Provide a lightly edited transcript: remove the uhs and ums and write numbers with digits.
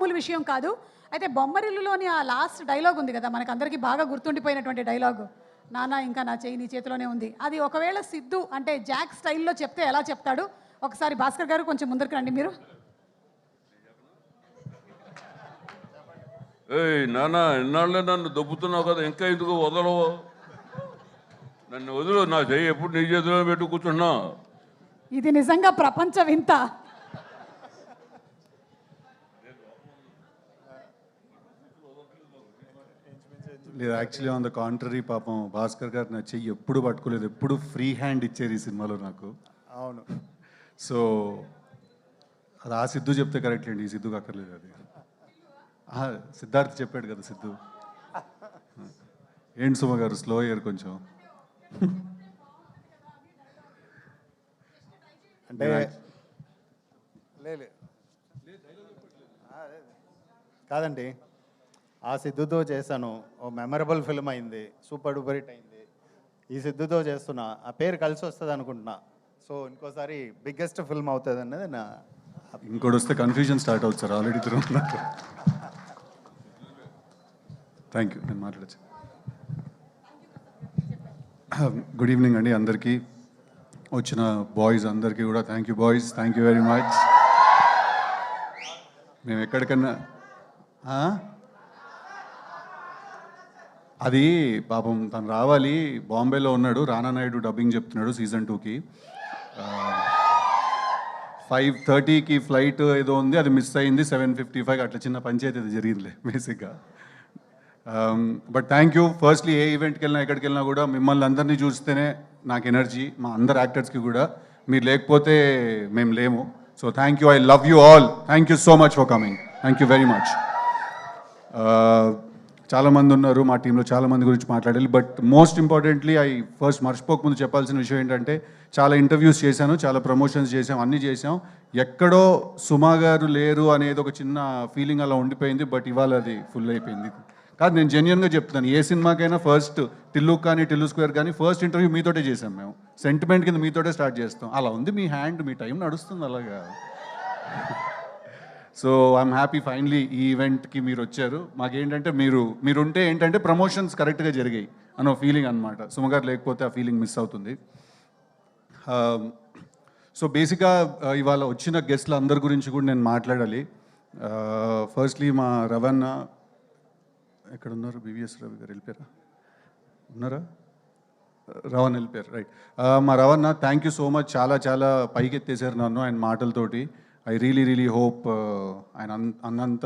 మామూలు విషయం కాదు. అయితే బొమ్మరిల్లులోని ఆ లాస్ట్ డైలాగ్ ఉంది కదా, మనకందరికీ బాగా గుర్తుండిపోయినటువంటి డైలాగు, నాన్న ఇంకా నా చెయ్యి నీ చేతిలోనే ఉంది. అది ఒకవేళ సిద్ధు అంటే జాక్ స్టైల్లో చెప్తే ఎలా చెప్తాడు? ఒకసారి భాస్కర్ గారు కొంచెం ముందరికి రండి మీరు. ఏయ్ నాన్న, ఇన్నాళ్ళే నన్ను దొబ్బుతున్నావు కదా, ఇంకా ఎందుకు వదలవు? నన్ను వదులు, నా చెయ్యి ఎప్పుడు నీ చేతిలో పెట్టు కూర్చున్నా. ఇది నిజంగా ప్రపంచ వింత. లేదు, యాక్చువల్లీ ఆన్ ద కాంట్రరీ, పాపం భాస్కర్ గారు నా చెయ్యి ఎప్పుడు పట్టుకోలేదు, ఎప్పుడు ఫ్రీ హ్యాండ్ ఇచ్చారు ఈ సినిమాలో నాకు. అవును. సో అది ఆ సిద్ధు చెప్తే కరెక్ట్ లేండి, ఈ సిద్ధుకి అక్కర్లేదు అది. సిద్ధార్థ్ చెప్పాడు కదా సిద్ధు. ఏంటి సుమ గారు స్లో అయ్యారు కొంచెం. అంటే కాదండి, ఆ సిద్ధుతో చేశాను, ఓ మెమరబుల్ ఫిల్మ్ అయింది, సూపర్ డూపర్ హిట్ అయింది. ఈ సిద్ధుతో చేస్తున్నా, ఆ పేరు కలిసి వస్తుంది అనుకుంటున్నా. సో ఇంకోసారి బిగ్గెస్ట్ ఫిల్మ్ అవుతుంది అన్నది నా. ఇంకోటి వస్తే కన్ఫ్యూజన్ స్టార్ట్ అవుతుంది సార్, ఆల్రెడీ తిరుగుతున్నారు. థ్యాంక్ యూ, నేను మాట్లాడచ్చు. గుడ్ ఈవినింగ్ అండి అందరికీ, వచ్చిన బాయ్స్ అందరికీ కూడా thank you boys, thank you very much. మేము ఎక్కడికన్నా అది పాపం తను రావాలి, బాంబేలో ఉన్నాడు, రానా నాయుడు డబ్బింగ్ చెప్తున్నాడు సీజన్ 2కి. 5:30కి ఫ్లైట్ ఏదో ఉంది, అది మిస్ అయింది. 7:55 అట్లా చిన్న పంచాయతీ అది జరిగిందిలే బేసిక్గా. But thank you. ఫస్ట్లీ ఏ ఈవెంట్కి వెళ్ళినా ఎక్కడికి వెళ్ళినా కూడా మిమ్మల్ని అందరినీ చూస్తేనే నాకు ఎనర్జీ, మా అందరు యాక్టర్స్కి కూడా. మీరు లేకపోతే మేము లేము. So thank you, I love you all, thank you so much for coming, thank you very much. చాలామంది ఉన్నారు మా టీంలో, చాలామంది గురించి మాట్లాడాలి. But most importantly I first మర్చిపోకముందు చెప్పాల్సిన విషయం ఏంటంటే, చాలా ఇంటర్వ్యూస్ చేశాను, చాలా ప్రమోషన్స్ చేసాం, అన్నీ చేసాం. ఎక్కడో సుమా గారు లేరు అనేది ఒక చిన్న ఫీలింగ్ అలా ఉండిపోయింది. బట్ ఇవాళ అది ఫుల్ అయిపోయింది. కాదు, నేను జెన్యున్గా చెప్తాను, ఏ సినిమాకైనా ఫస్ట్ టిల్లు కానీ టిల్లు స్క్వేర్ కానీ ఫస్ట్ ఇంటర్వ్యూ మీతోటే చేసాం మేము. సెంటిమెంట్ కింద మీతోటే స్టార్ట్ చేస్తాం. అలా ఉంది మీ హ్యాండ్, మీ టైం నడుస్తుంది అలాగా. సో ఐఎమ్ హ్యాపీ ఫైనలీ ఈ ఈవెంట్కి మీరు వచ్చారు. మాకేంటంటే మీరుంటే ఏంటంటే ప్రమోషన్స్ కరెక్ట్గా జరిగాయి అన్న ఫీలింగ్ అనమాట. సుమగారు లేకపోతే ఆ ఫీలింగ్ మిస్ అవుతుంది. సో బేసిక్గా ఇవాళ వచ్చిన గెస్ట్ల అందరి గురించి కూడా నేను మాట్లాడాలి. ఫస్ట్లీ మా రవణ ఎక్కడ ఉన్నారు? బివిఎస్ రవి గారు వెళ్ళిపోయారా? ఉన్నారా? రవణ్ వెళ్ళిపోయారు, రైట్. మా రవణ, థ్యాంక్ యూ సో మచ్, చాలా చాలా పైకి ఎత్తేసారు నన్ను ఆయన మాటలతోటి. I really hope ఆయన అన్నంత